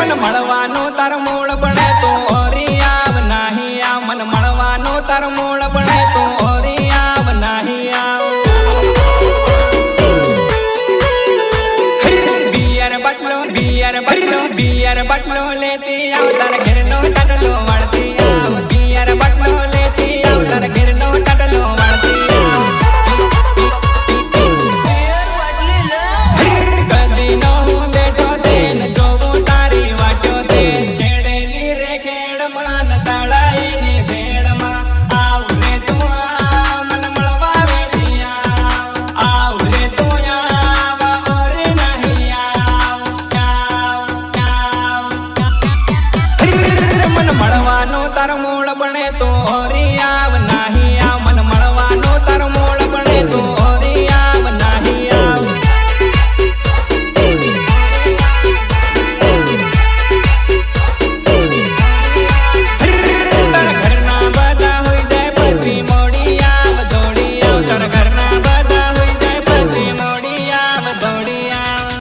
मन मळवानो तार मूळ बने तो ओरी आव नाही आव मन मळवानो तार मूळ बने तो ओरी आव नाही आव बियर बटलो लेती आव तार घरनो टटलो वाळती आव बियर बटलो लेती आव तार घरनो टटलो वाळती कदी नो बेठो से न जोवो तारी वाटो से छेड़ेली रे खेड़ मान ताळाई ने भेड़ मा आव रे तू आव मन मळवा वेली आव रे तू आव ओरे नहीं आव मन मळवानो तार मूळ बने तो ओरी आव